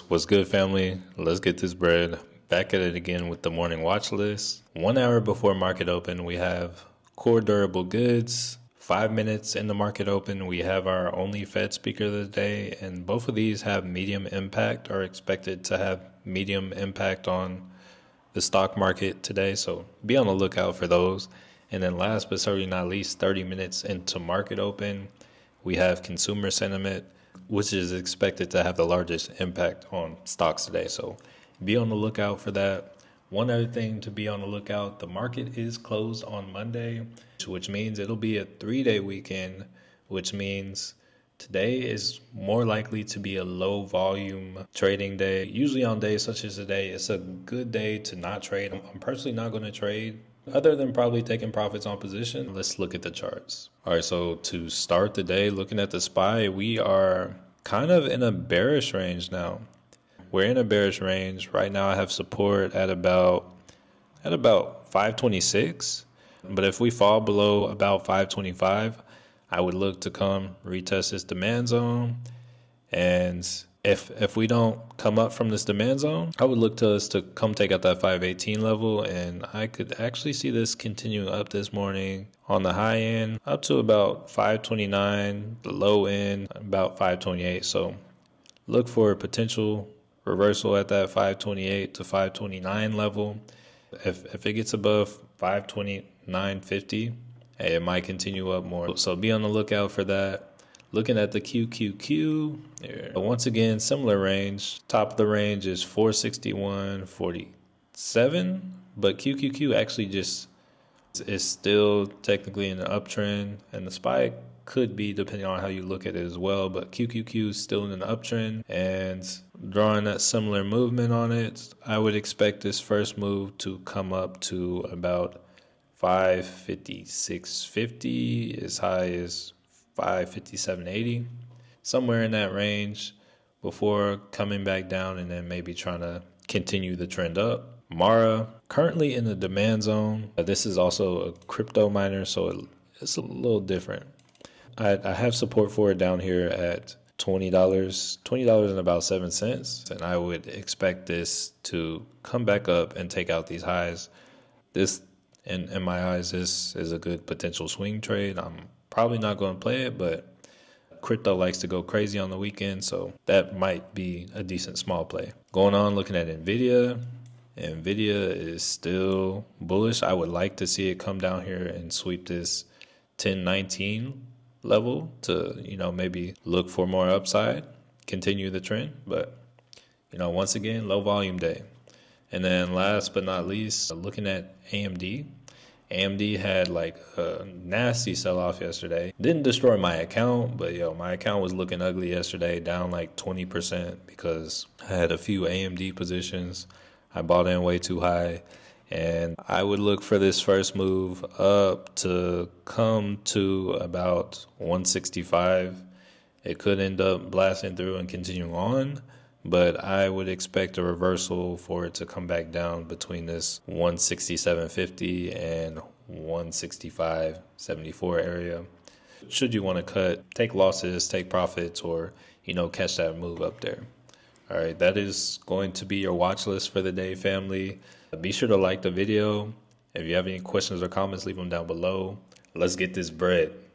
What's good, family? Let's get this bread. Back at it again with the morning watch list. 1 hour before market open, we have core durable goods. 5 minutes in the market open, we have our only Fed speaker of the day, and both of these have medium impact, or expected to have medium impact on the stock market today. So be on the lookout for those. And then last but certainly not least, 30 minutes into market open, we have consumer sentiment, which is expected to have the largest impact on stocks today. So be on the lookout for that. One other thing to be on the lookout, the market is closed on Monday, which means it'll be a 3-day weekend, which means today is more likely to be a low volume trading day. Usually on days such as today, it's a good day to not trade. I'm personally not going to trade, other than probably taking profits on position. Let's look at the charts. All right, so to start the day, looking at the SPY, we are kind of in a bearish range now. We're in a bearish range. Right now I have support at about 526. But if we fall below about 525, I would look to come retest this demand zone. And if we don't come up from this demand zone, I would look to us to come take out that 518 level, and I could actually see this continuing up this morning on the high end up to about 529, the low end about 528. So look for a potential reversal at that 528 to 529 level. If it gets above 529.50, it might continue up more. So be on the lookout for that. Looking at the QQQ, once again, similar range. Top of the range is 461.47, but QQQ actually just is still technically in an uptrend, and the SPY could be, depending on how you look at it as well, but QQQ is still in an uptrend and drawing that similar movement on it. I would expect this first move to come up to about 556.50, as high as 557.80, somewhere in that range, before coming back down and then maybe trying to continue the trend up. Mara, currently in the demand zone. This is also a crypto miner, so it's a little different. I have support for it down here at $20 and about 7 cents, and I would expect this to come back up and take out these highs. This, in my eyes, this is a good potential swing trade. I'm probably not going to play it, but crypto likes to go crazy on the weekend, so that might be a decent small play. Going on, looking at Nvidia. Nvidia is still bullish. I would like to see it come down here and sweep this 1019 level to, maybe look for more upside, continue the trend. But, once again, low volume day. And then last but not least, looking at AMD. AMD had like a nasty sell-off yesterday. Didn't destroy my account, but my account was looking ugly yesterday, down like 20% because I had a few AMD positions. I bought in way too high, and I would look for this first move up to come to about 165. It could end up blasting through and continuing on, but I would expect a reversal for it to come back down between this 167.50 and 165.74 area. Should you want to cut, take losses, take profits, or, catch that move up there. All right, that is going to be your watch list for the day, family. Be sure to like the video. If you have any questions or comments, leave them down below. Let's get this bread.